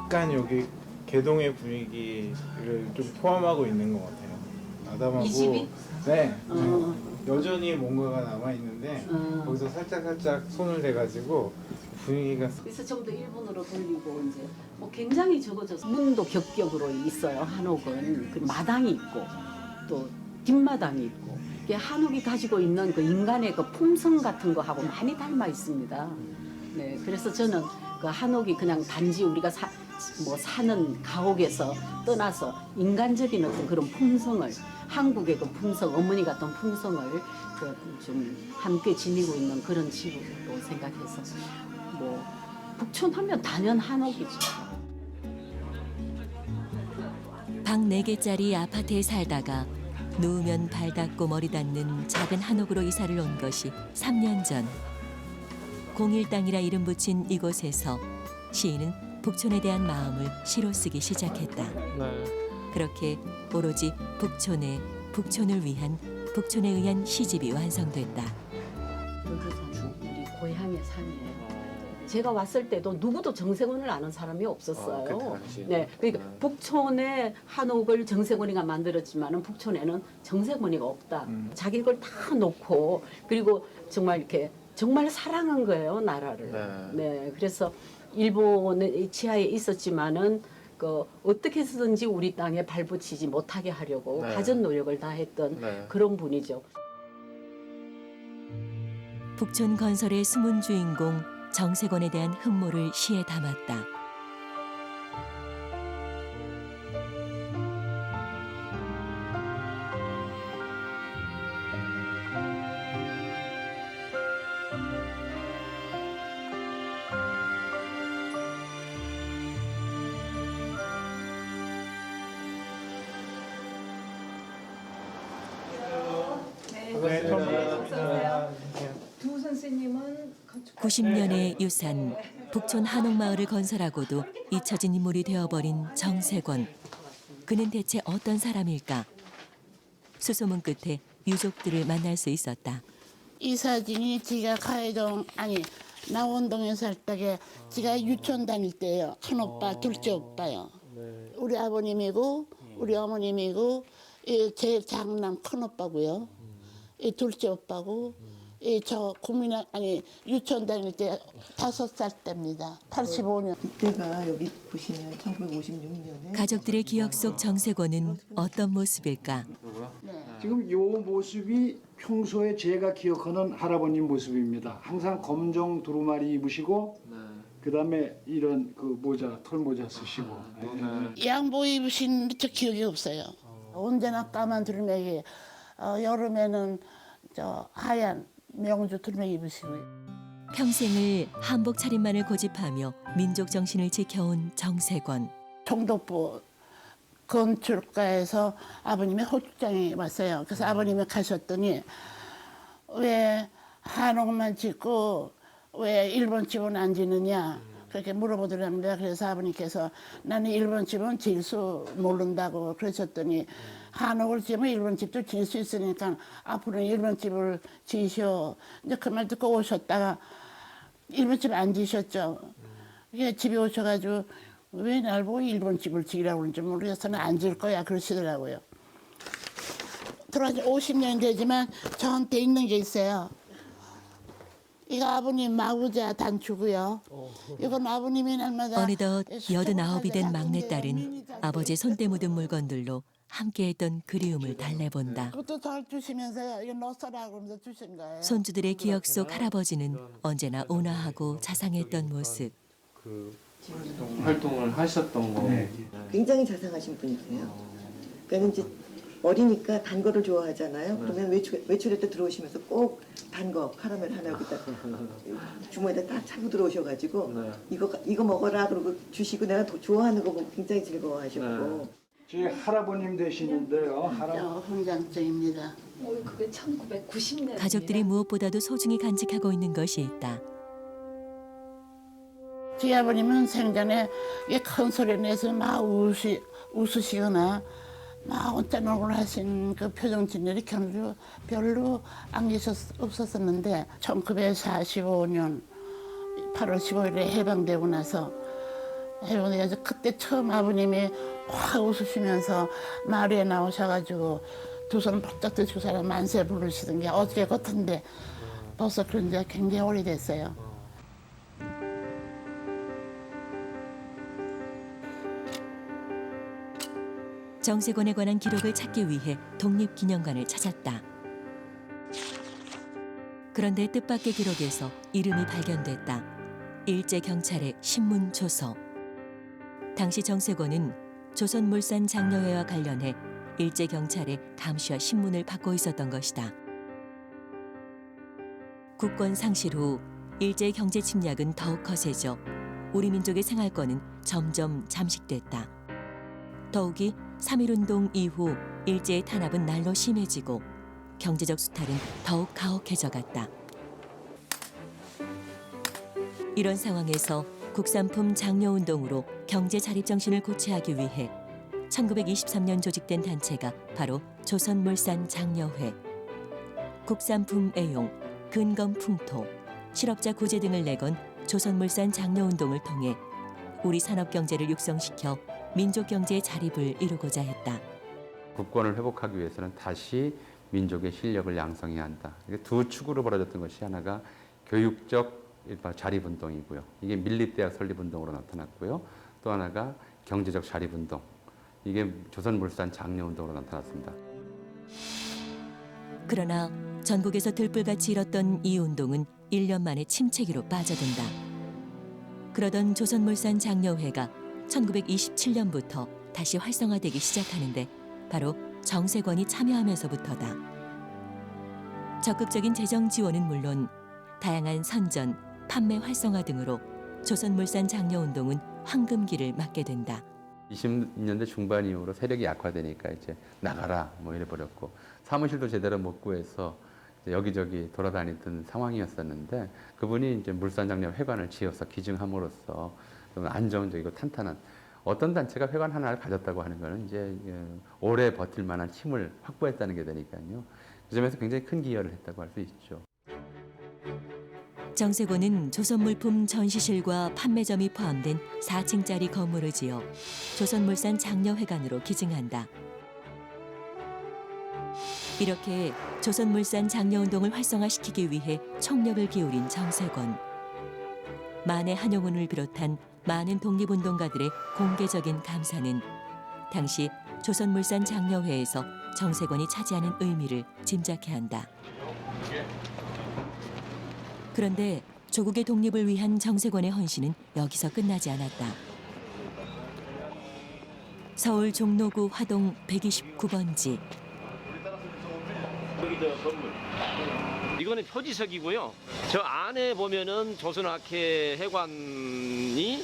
약간 여기 개동의 분위기를 좀 포함하고 있는 것 같아요. 아담하고. 이 집이? 네. 여전히 뭔가가 남아 있는데 거기서 살짝 손을 대가지고 분위기가. 그래서 좀 더 일본으로 돌리고 이제 뭐 굉장히 적어져서 문도 격격으로 있어요. 한옥은 그 마당이 있고 또 뒷마당이 있고 이게 한옥이 가지고 있는 그 인간의 그 품성 같은 거하고 많이 닮아 있습니다. 네, 그래서 저는 그 한옥이 그냥 단지 우리가 사는 가옥에서 떠나서 인간적인 어떤 그런 품성을 한국의 그 품성, 어머니 같은 품성을 좀 함께 지니고 있는 그런 집으로 생각해서 뭐 북촌하면 단연 한옥이죠. 방 4개짜리 아파트에 살다가 누우면 발 닿고 머리 닿는 작은 한옥으로 이사를 온 것이 3년 전. 공일땅이라 이름 붙인 이곳에서 시인은 북촌에 대한 마음을 시로 쓰기 시작했다. 그렇게 오로지 북촌을 위한 북촌에 의한 시집이 완성됐다. 우리 고향의 산이에요. 제가 왔을 때도 누구도 정세곤을 아는 사람이 없었어요. 네, 그러니까 북촌에 한옥을 정세곤이가 만들었지만은 북촌에는 정세곤이가 없다. 자기 걸 다 놓고 그리고 정말 이렇게 정말 사랑한 거예요, 나라를. 네, 그래서 일본의 치하에 있었지만은 그 어떻게 해서든지 우리 땅에 발붙이지 못하게 하려고 가진 노력을 다했던 그런 분이죠. 북촌 건설의 숨은 주인공 정세곤에 대한 흠모를 시에 담았다. 두 선생님은 90년의 유산 북촌 한옥마을을 건설하고도 잊혀진 인물이 되어버린 정세권. 그는 대체 어떤 사람일까? 수소문 끝에 유족들을 만날 수 있었다. 이 사진이 지가 가해동 아니 남원동에 살 때에 지가 유치원 다닐 때예요. 큰 오빠, 둘째 오빠요. 우리 아버님이고 우리 어머님이고 제 장남 큰 오빠고요. 이 둘째 오빠고 저 국민학 아니 유치원 다닐 때 5살 때입니다. 85년. 이때가 여기 보시면 1956년에 가족들의 기억 속 정세권은 어떤 모습일까? 지금 요 모습이 평소에 제가 기억하는 할아버님 모습입니다. 항상 검정 두루마리 입으시고 그다음에 이런 그 모자, 털모자 쓰시고. 양복 입으신 저 기억이 없어요. 언제나 까만 두루마기, 여름에는 저 하얀 명주 두루마기 입으시고. 평생을 한복 차림만을 고집하며 민족 정신을 지켜온 정세권. 총독부 건축가에서 아버님의 호축장에 왔어요. 그래서 아버님이 가셨더니 왜 한옥만 짓고 왜 일본 집은 안 짓느냐 그렇게 물어보더랍니다. 그래서 아버님께서 나는 일본 집은 지을 수 모른다고 그러셨더니 한옥을 지으면 일본 집도 지을 수 있으니까 앞으로는 일본 집을 지으셔. 이제 그 말 듣고 오셨다가 일본 집 안 지으셨죠. 이게 집에 오셔가지고 왜 날 보고 일본 집을 지으라고 그러는지 모르겠어는 안 지을 거야 그러시더라고요. 돌아가신 50년이 되지만 저한테 있는 게 있어요. 이거 아버님 마구자 단추고요. 이건 아버님이 날마다 어느덧 89이 된 막내딸은 아버지 손때 묻은 물건들로 함께했던 그리움을 달래본다. 그것도 잘 주시면서요. 이거 넣어라 그러면서 주신 거예요. 손주들의 기억 속 할아버지는 언제나 온화하고 자상했던 모습. 그 활동을 하셨던 거. 굉장히 자상하신 분이세요. 그러니까 이제 어리니까 단 거를 좋아하잖아요. 그러면 외출할 때 들어오시면서 꼭 단 거 카라멜 하나 여기다 주머니에다 딱 차고 들어오셔가지고 이거 먹어라 그러고 주시고 내가 좋아하는 거 보고 굉장히 즐거워하셨고. 제 할아버님 되시는데요. 훈장증입니다. 그게 1990년. 가족들이 무엇보다도 소중히 간직하고 있는 것이 있다. 저희 아버님은 생전에 큰 소리 내서 막 웃으시거나 막 온짠 얼굴 하신 그 표정 짓들이 별로 안 없었었는데 1945년 8월 15일에 해방되고 나서 해방돼서 그때 처음 아버님이 확 웃으시면서 마을에 나오셔가지고 두 손을 바짝 드시고 사람 만세 부르시던 게 어제 같은데 벌써 그런 지가 굉장히 오래됐어요. 정세권에 관한 기록을 찾기 위해 독립기념관을 찾았다. 그런데 뜻밖의 기록에서 이름이 발견됐다. 일제경찰의 신문 조서. 당시 정세권은 조선물산 장려회와 관련해 일제경찰의 감시와 신문을 받고 있었던 것이다. 국권 상실 후 일제 경제 침략은 더욱 거세져 우리 민족의 생활권은 점점 잠식됐다. 더욱이 3.1운동 이후 일제의 탄압은 날로 심해지고 경제적 수탈은 더욱 가혹해져 갔다. 이런 상황에서 국산품 장려운동으로 경제 자립 정신을 고취하기 위해 1923년 조직된 단체가 바로 조선물산 장려회. 국산품 애용, 근검 풍토, 실업자 구제 등을 내건 조선물산 장려운동을 통해 우리 산업 경제를 육성시켜 민족 경제의 자립을 이루고자 했다. 국권을 회복하기 위해서는 다시 민족의 실력을 양성해야 한다. 이게 두 축으로 벌어졌던 것이 하나가 교육적 자립운동이고요. 이게 밀립대학 설립운동으로 나타났고요. 또 하나가 경제적 자립운동. 이게 조선물산 장려운동으로 나타났습니다. 그러나 전국에서 들불같이 일었던 이 운동은 1년 만에 침체기로 빠져든다. 그러던 조선물산 장려회가 1927년부터 다시 활성화되기 시작하는데 바로 정세권이 참여하면서부터다. 적극적인 재정 지원은 물론 다양한 선전, 판매 활성화 등으로 조선물산 장려운동은 황금기를 맞게 된다. 20년대 중반 이후로 세력이 약화되니까 이제 나가라 뭐 이래버렸고 사무실도 제대로 못 구해서 여기저기 돌아다니던 상황이었었는데 그분이 이제 물산장려 회관을 지어서 기증함으로써 좀 안정적이고 탄탄한 어떤 단체가 회관 하나를 가졌다고 하는 것은 이제 오래 버틸 만한 힘을 확보했다는 게 되니까요. 그 점에서 굉장히 큰 기여를 했다고 할 수 있죠. 정세권은 조선물품 전시실과 판매점이 포함된 4층짜리 건물을 지어 조선물산 장려회관으로 기증한다. 이렇게 조선물산 장려운동을 활성화시키기 위해 총력을 기울인 정세권. 만해 한용운을 비롯한 많은 독립운동가들의 공개적인 감사는 당시 조선물산 장려회에서 정세권이 차지하는 의미를 짐작케 한다. 그런데 조국의 독립을 위한 정세권의 헌신은 여기서 끝나지 않았다. 서울 종로구 화동 129번지. 여기 저 건물. 이거는 표지석이고요. 저 안에 보면은 조선학회 해관이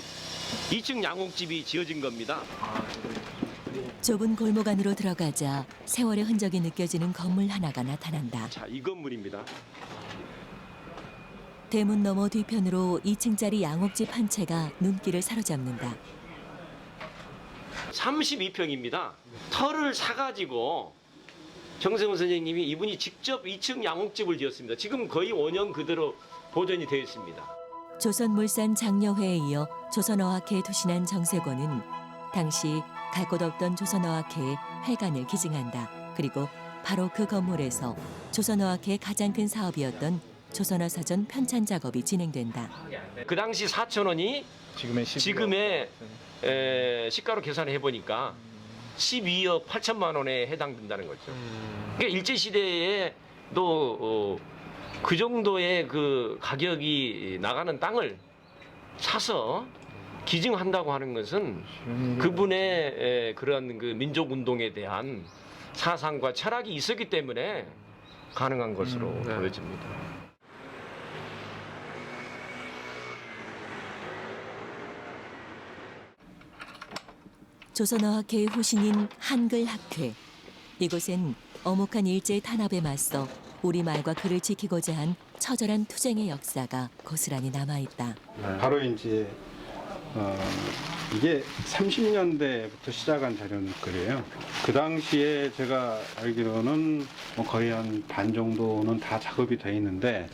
2층 양옥집이 지어진 겁니다. 좁은 골목 안으로 들어가자 세월의 흔적이 느껴지는 건물 하나가 나타난다. 자, 이 건물입니다. 대문 너머 뒤편으로 2층짜리 양옥집 한 채가 눈길을 사로잡는다. 32평입니다. 터를 사가지고 정세곤 선생님이 이분이 직접 2층 양옥집을 지었습니다. 지금 거의 원형 그대로 보존이 되어 있습니다. 조선물산 장려회에 이어 조선어학회에 투신한 정세권은 당시 갈 곳 없던 조선어학회에 회관을 기증한다. 그리고 바로 그 건물에서 조선어학회의 가장 큰 사업이었던 조선어 사전 편찬 작업이 진행된다. 그 당시 4,000원이 지금의 시가로 계산해 보니까 12억 8천만 원에 해당된다는 거죠. 그러니까 일제 시대에도 그 정도의 그 가격이 나가는 땅을 사서 기증한다고 하는 것은 그분의 그런 그 민족 운동에 대한 사상과 철학이 있었기 때문에 가능한 것으로 보여집니다. 조선어학회의 후신인 한글학회. 이곳엔 어목한 일제의 탄압에 맞서 우리말과 글을 지키고자 한 처절한 투쟁의 역사가 고스란히 남아있다. 바로 이제 이게 30년대부터 시작한 자료글이에요. 그 당시에 제가 알기로는 뭐 거의 한 반 정도는 다 작업이 돼 있는데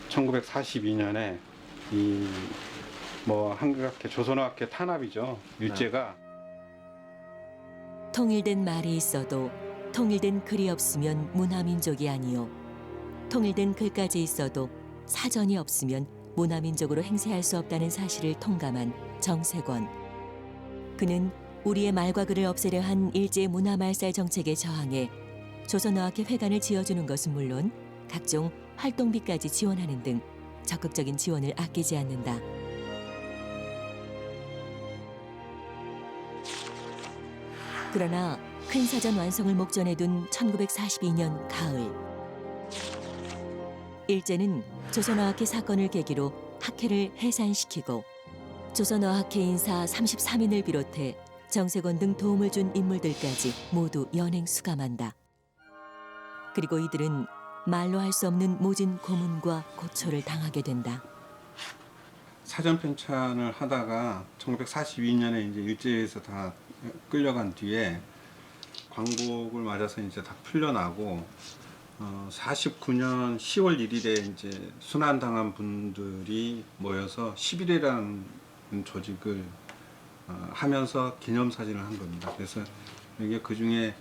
1942년에 이 뭐 한글학회, 조선어학회 탄압이죠. 일제가 통일된 말이 있어도 통일된 글이 없으면 문화민족이 아니요. 통일된 글까지 있어도 사전이 없으면 문화민족으로 행세할 수 없다는 사실을 통감한 정세권. 그는 우리의 말과 글을 없애려 한 일제의 문화말살 정책에 저항해 조선어학회 회관을 지어주는 것은 물론 각종 활동비까지 지원하는 등 적극적인 지원을 아끼지 않는다. 그러나 큰 사전 완성을 목전에 둔 1942년 가을, 일제는 조선어학회 사건을 계기로 학회를 해산시키고 조선어학회 인사 33인을 비롯해 정세권 등 도움을 준 인물들까지 모두 연행 수감한다. 그리고 이들은 말로 할 수 없는 모진 고문과 고초를 당하게 된다. 사전 편찬을 하다가 1942년에 이제 일제에서 다 끌려간 뒤에 광복을 맞아서 이제 다 풀려나고 49년 10월 1일에 이제 순환당한 분들이 모여서 11회라는 조직을 하면서 기념사진을 한 겁니다. 그래서 이게 그 중에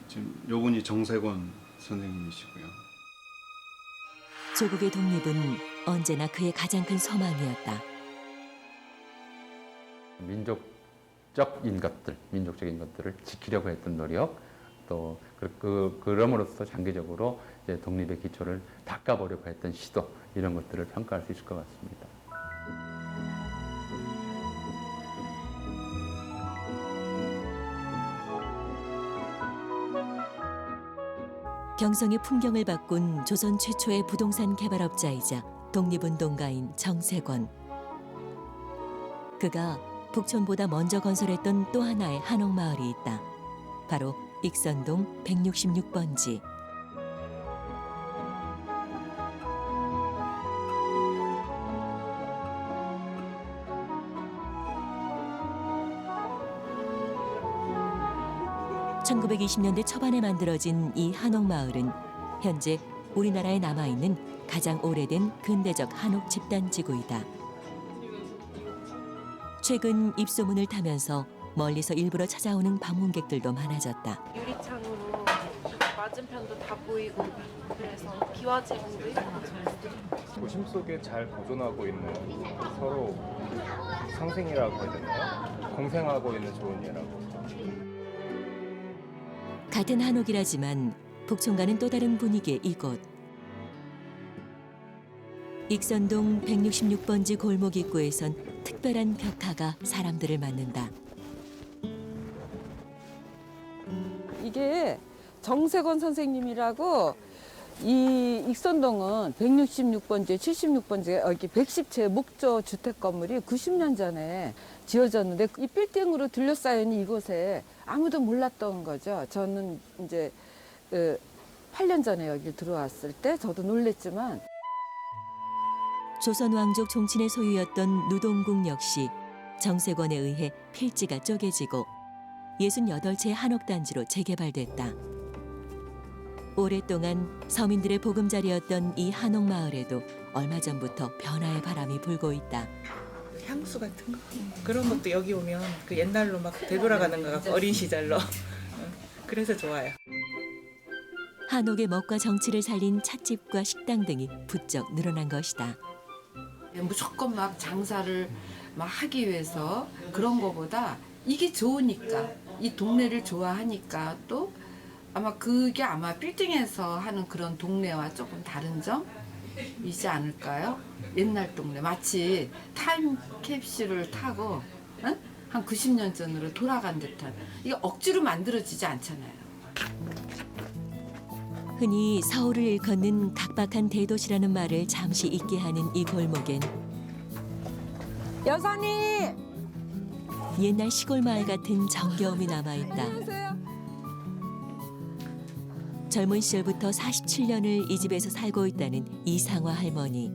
지금 요분이 정세권 선생님이시고요. 조국의 독립은 언제나 그의 가장 큰 소망이었다. 민족적인 것들을 지키려고 했던 노력, 또 그럼으로써 장기적으로 이제 독립의 기초를 닦아보려고 했던 시도, 이런 것들을 평가할 수 있을 것 같습니다. 경성의 풍경을 바꾼 조선 최초의 부동산 개발업자이자 독립운동가인 정세권. 그가 북촌보다 먼저 건설했던 또 하나의 한옥마을이 있다. 바로 익선동 166번지. (1920년대) 초반에 만들어진 이 한옥마을은 현재 우리나라에 남아있는 가장 오래된 근대적 한옥 집단지구이다. 최근 입소문을 타면서 멀리서 일부러 찾아오는 방문객들도 많아졌다. 유리창으로 맞은편도 다 보이고 그래서 기와 제공도 있고 도심 속에 잘 보존하고 있는 서로 상생이라고 해야 되나요? 공생하고 있는 좋은 예라고. 같은 한옥이라지만 북촌과는 또 다른 분위기의 이곳. 익선동 166번지 골목 입구에선 특별한 벽화가 사람들을 맞는다. 이게 정세권 선생님이라고 이 익선동은 166번지, 76번지 여기 110채 목조 주택 건물이 90년 전에 지어졌는데 이 빌딩으로 둘러싸인 이곳에 아무도 몰랐던 거죠. 저는 이제 8년 전에 여기 들어왔을 때 저도 놀랬지만 조선 왕족 종친의 소유였던 누동궁 역시 정세권에 의해 필지가 쪼개지고 68채의 한옥단지로 재개발됐다. 오랫동안 서민들의 보금자리였던 이 한옥마을에도 얼마 전부터 변화의 바람이 불고 있다. 향수 같은 거 그런 것도 여기 오면 그 옛날로 막 되돌아가는 것 같고 어린 시절로 그래서 좋아요. 한옥의 멋과 정치를 살린 찻집과 식당 등이 부쩍 늘어난 것이다. 무조건 막 장사를 막 하기 위해서 그런 거보다 이게 좋으니까 이 동네를 좋아하니까 또 아마 그게 아마 빌딩에서 하는 그런 동네와 조금 다른 점이지 않을까요? 옛날 동네 마치 타임캡슐을 타고 응? 한 90년 전으로 돌아간 듯한 이게 억지로 만들어지지 않잖아요. 흔히 서울을 일컫는 각박한 대도시라는 말을 잠시 잊게 하는 이 골목엔 여사님! 옛날 시골 마을 같은 정겨움이 남아있다. 젊은 시절부터 47년을 이 집에서 살고 있다는 이상화 할머니.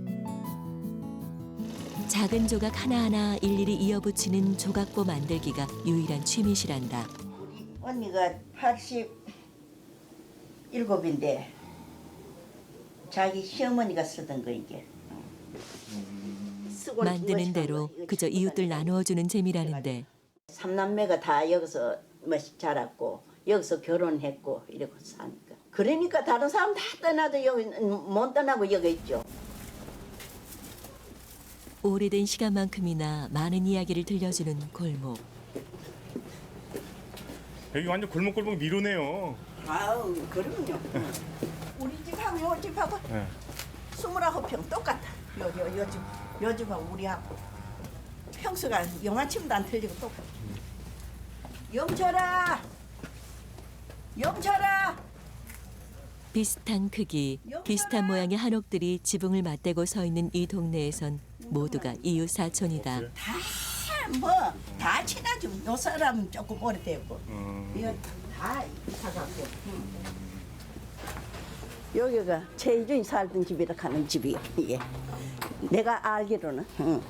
작은 조각 하나하나 일일이 이어붙이는 조각보 만들기가 유일한 취미시란다. 언니가 87인데 자기 시어머니가 쓰던 거 이게. 만드는 대로 그저 이웃들 나누어주는 재미라는데. 삼남매가 다 여기서 자랐고 여기서 결혼했고 이러고 사니까. 그러니까 다른 사람 다 떠나도 여기 못 떠나고 여기 있죠. 오래된 시간만큼이나 많은 이야기를 들려주는 골목. 여기 완전 골목골목 미로네요. 아우 그럼요. 우리 집하고 요 집하고 네. 29평 똑같아. 요 집하고 우리하고 평수가 영아침도 안 틀리고 똑같아. 영철아, 영철아. 비슷한 크기, 비슷한 모양의 한옥들이 지붕을 맞대고 서 있는 이 동네에선 모두가 이웃 사촌이다. 다 친하지. 요 사람 조금 오래되고. 이거 다 사갖고. 여기가 최희준이 살던 집이라 가는 집이야 이게. 내가 알기로는. 응.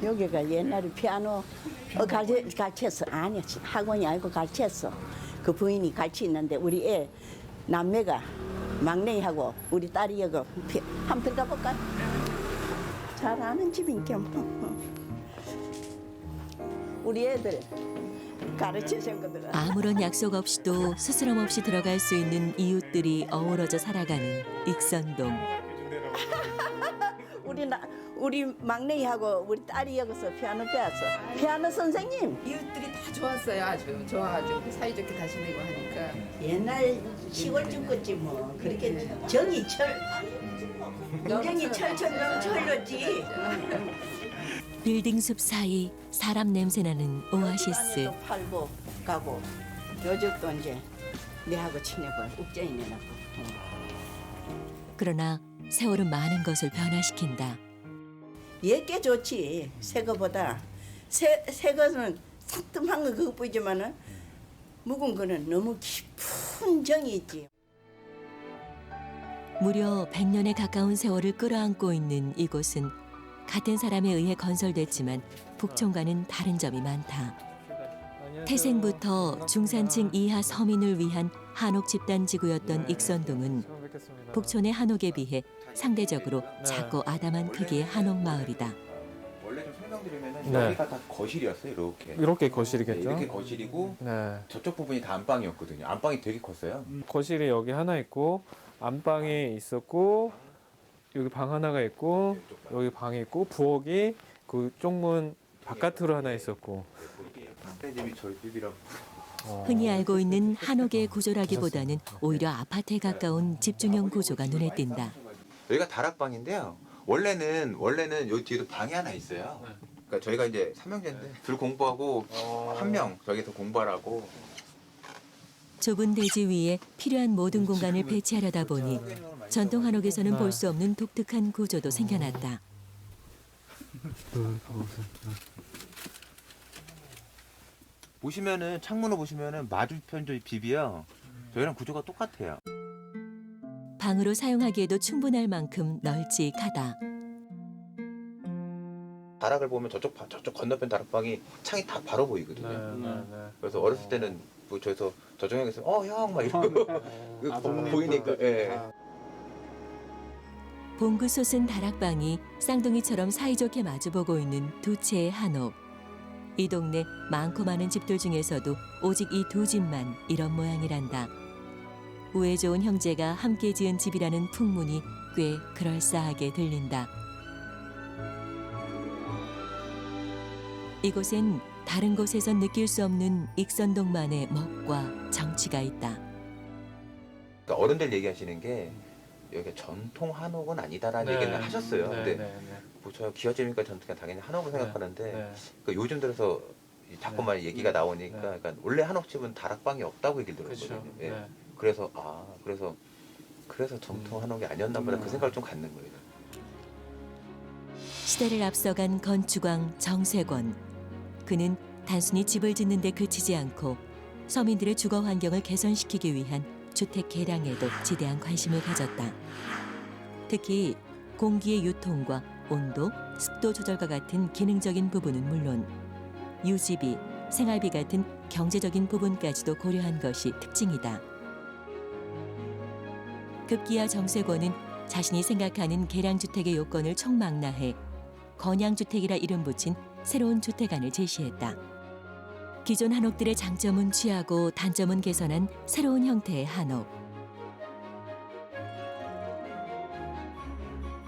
여기가 옛날에 피아노 가르쳤어. 아니야 학원이 아니고 가르쳤어. 그 부인이 가르치는데 우리 애 남매가 막내하고 우리 딸이 여기 한편 가볼까? 잘 아는 집인 겸. 우리 애들 가르쳐준 거더라. 아무런 약속 없이도 스스럼 없이 들어갈 수 있는 이웃들이 어우러져 살아가는 익선동. 우리 막내하고 우리 딸이 여기서 피아노 배웠어. 피아노 선생님. 이웃들이 다 좋았어요. 아주 좋아가지고 사이좋게 다 지내고 하니까. 옛날 시골집 같지 뭐. 그렇게 정이철. 인정이 철철 철렸지. 빌딩 숲 사이 사람 냄새나는 오아시스. 또 팔고 가고 요즘도 이제 내하고 친해봐. 욱쟁이네하고. 그러나 세월은 많은 것을 변화시킨다. 옛게 좋지. 새 거보다. 새 거는 상큼한 거 그것뿐이지만은 묵은 거는 너무 깊은 정이 있지. 무려 100년에 가까운 세월을 끌어안고 있는 이곳은 같은 사람에 의해 건설됐지만 북촌과는 다른 점이 많다. 태생부터 중산층 이하 서민을 위한 한옥 집단 지구였던 익선동은 북촌의 한옥에 비해 상대적으로 작고 아담한 크기의 한옥 마을이다. 원래 좀 설명드리면은 네. 여기가 다 거실이었어요. 이렇게 거실이겠죠? 네, 이렇게 거실이고 네. 저쪽 부분이 다 안방이었거든요. 안방이 되게 컸어요. 거실이 여기 하나 있고 안방이 있었고 여기 방 하나가 있고 여기 방이 있고 부엌이 그 쪽문 바깥으로 하나 있었고. 내 집이 저희 집이라고. 흔히 알고 있는 한옥의 구조라기보다는 오히려 아파트에 가까운 집중형 구조가 눈에 띈다. 여기가 다락방인데요. 원래는 여기 뒤에도 방이 하나 있어요. 그러니까 저희가 이제 3형제인데 둘 공부하고 한 명 저기서 공부하라고. 좁은 대지 위에 필요한 모든 공간을 배치하려다 보니 전통 한옥에서는 볼 수 없는 독특한 구조도 생겨났다. 보시면은 창문을 보시면은 맞은편 저희 비비요. 저희랑 구조가 똑같아요. 방으로 사용하기에도 충분할 만큼 널찍하다. 다락을 보면 저쪽 건너편 다락방이 창이 다 바로 보이거든요. 그래서 어렸을 때는 뭐 저기서 저정형에서 형 막 이러고 보이니까. 예. 봉구솟은 다락방이 쌍둥이처럼 사이좋게 마주보고 있는 두 채의 한옥. 이 동네 많고 많은 집들 중에서도 오직 이 두 집만 이런 모양이란다. 우애 좋은 형제가 함께 지은 집이라는 풍문이 꽤 그럴싸하게 들린다. 이곳엔 다른 곳에선 느낄 수 없는 익선동만의 멋과 정취가 있다. 그러니까 어른들 얘기하시는 게 여기가 전통 한옥은 아니다라는 얘기는 하셨어요. 근데 뭐 저 기와집이니까 전통 당연히 한옥을 생각하는데 그러니까 요즘 들어서 자꾸만 얘기가 나오니까 그러니까 원래 한옥집은 다락방이 없다고 얘기를 들었거든요. 예. 그래서 그래서 전통 한옥이 아니었나 보다 그 생각을 좀 갖는 거예요. 시대를 앞서간 건축왕 정세권. 그는 단순히 집을 짓는 데 그치지 않고 서민들의 주거 환경을 개선시키기 위한 주택 개량에도 지대한 관심을 가졌다. 특히 공기의 유통과 온도, 습도 조절과 같은 기능적인 부분은 물론 유지비, 생활비 같은 경제적인 부분까지도 고려한 것이 특징이다. 급기야 정세권은 자신이 생각하는 개량주택의 요건을 총망라해 건양주택이라 이름 붙인 새로운 주택안을 제시했다. 기존 한옥들의 장점은 취하고 단점은 개선한 새로운 형태의 한옥.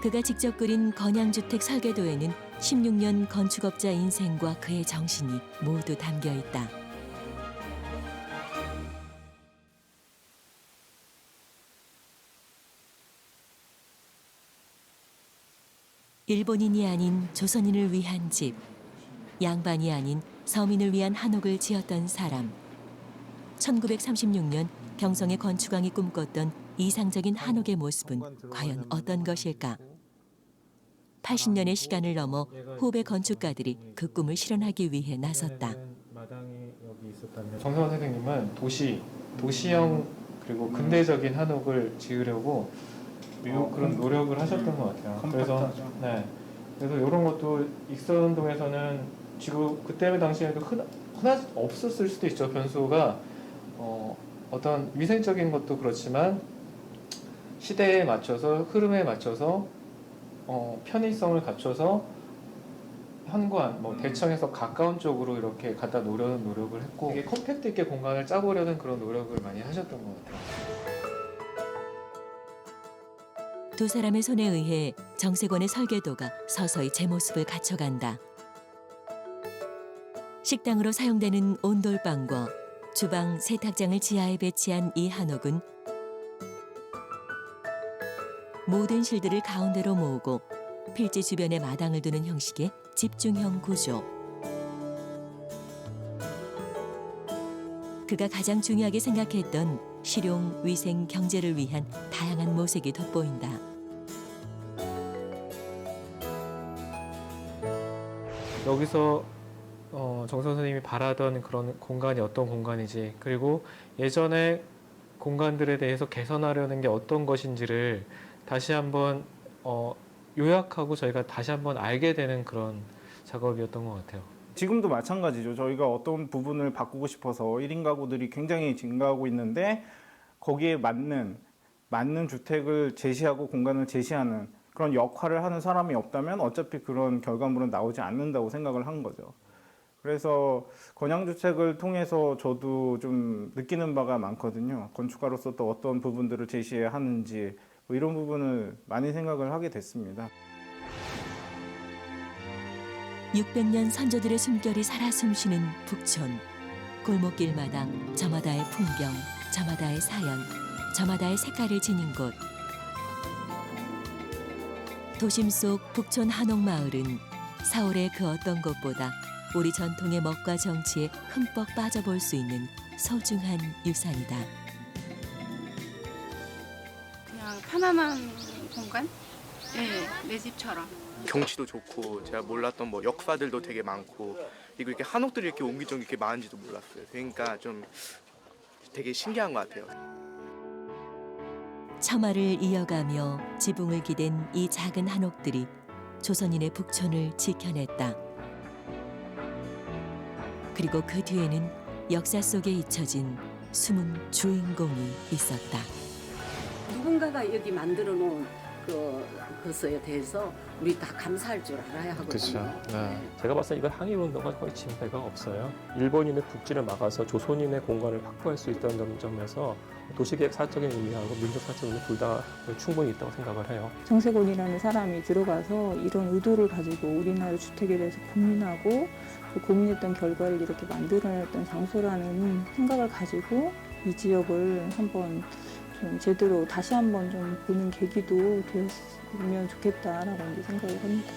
그가 직접 그린 건양주택 설계도에는 16년 건축업자 인생과 그의 정신이 모두 담겨 있다. 일본인이 아닌 조선인을 위한 집, 양반이 아닌 서민을 위한 한옥을 지었던 사람. 1936년 경성의 건축왕이 꿈꿨던 이상적인 한옥의 모습은 과연 어떤 것일까? 80년의 시간을 넘어 후배 건축가들이 그 꿈을 실현하기 위해 나섰다. 마당이 여기 있었다면 정세권 선생님은 도시형 그리고 근대적인 한옥을 지으려고 그런 노력을 하셨던 것 같아요. 그래서 이런 것도 익선동에서는 지금 그때 당시에도 흔하지 없었을 수도 있죠. 변수가 어떤 위생적인 것도 그렇지만 시대에 맞춰서 흐름에 맞춰서 편의성을 갖춰서 현관, 대청에서 가까운 쪽으로 이렇게 갖다 놓으려는 노력을 했고 되게 컴팩트 있게 공간을 짜보려는 그런 노력을 많이 하셨던 것 같아요. 두 사람의 손에 의해 정세권의 설계도가 서서히 제 모습을 갖춰간다. 식당으로 사용되는 온돌방과 주방, 세탁장을 지하에 배치한 이 한옥은 모든 실들을 가운데로 모으고 필지 주변에 마당을 두는 형식의 집중형 구조. 그가 가장 중요하게 생각했던 실용, 위생, 경제를 위한 다양한 모색이 돋보인다. 여기서 정 선생님이 바라던 그런 공간이 어떤 공간이지, 그리고 예전에 공간들에 대해서 개선하려는 게 어떤 것인지를 다시 한번 요약하고 저희가 다시 한번 알게 되는 그런 작업이었던 것 같아요. 지금도 마찬가지죠. 저희가 어떤 부분을 바꾸고 싶어서 1인 가구들이 굉장히 증가하고 있는데 거기에 맞는 주택을 제시하고 공간을 제시하는 그런 역할을 하는 사람이 없다면 어차피 그런 결과물은 나오지 않는다고 생각을 한 거죠. 그래서 건양주택을 통해서 저도 좀 느끼는 바가 많거든요. 건축가로서 또 어떤 부분들을 제시해야 하는지 뭐 이런 부분을 많이 생각을 하게 됐습니다. 600년 선조들의 숨결이 살아 숨쉬는 북촌. 골목길마다 저마다의 풍경, 저마다의 사연, 저마다의 색깔을 지닌 곳. 도심 속 북촌 한옥마을은 서울의 그 어떤 곳보다 우리 전통의 먹과 정치에 흠뻑 빠져볼 수 있는 소중한 유산이다. 그냥 편안한 공간? 네, 내 집처럼. 경치도 좋고 제가 몰랐던 뭐 역사들도 되게 많고 그리고 이렇게 한옥들이 이렇게 옹기종기 이렇게 많은지도 몰랐어요. 그러니까 좀 되게 신기한 것 같아요. 처마를 이어가며 지붕을 기댄 이 작은 한옥들이 조선인의 북촌을 지켜냈다. 그리고 그 뒤에는 역사 속에 잊혀진 숨은 주인공이 있었다. 누군가가 여기 만들어 놓은 그것에 대해서 우리 다 감사할 줄 알아야 하거든요. 제가 봤을 때 이건 항일운동과 거의 진배가 없어요. 일본인의 북진을 막아서 조선인의 공간을 확보할 수 있다는 점에서 도시계획 사적인 의미하고 민족 사적 의미 둘 다 충분히 있다고 생각을 해요. 정세곤이라는 사람이 들어가서 이런 의도를 가지고 우리나라 주택에 대해서 고민하고 그 고민했던 결과를 이렇게 만들어냈던 장소라는 생각을 가지고 이 지역을 한번 좀 제대로 다시 한번 좀 보는 계기도 되었으면 좋겠다라고 이제 생각을 합니다.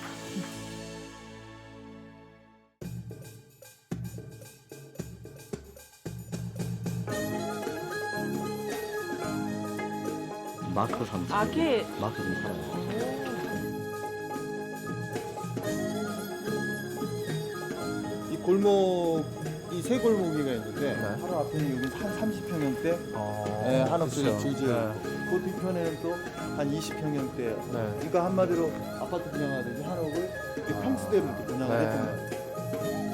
마크 3. 아기. 마크 좀 살아요. 이 골목이 세 골목이가 있는데 바로 앞에는 여기 한 30평형대 한옥들이 줄지어 있고 그 뒤편에는 또 한 20평형대 그러니까 한마디로 아파트 분양하듯이 한옥을 평수대로 분양을 했던 거예요.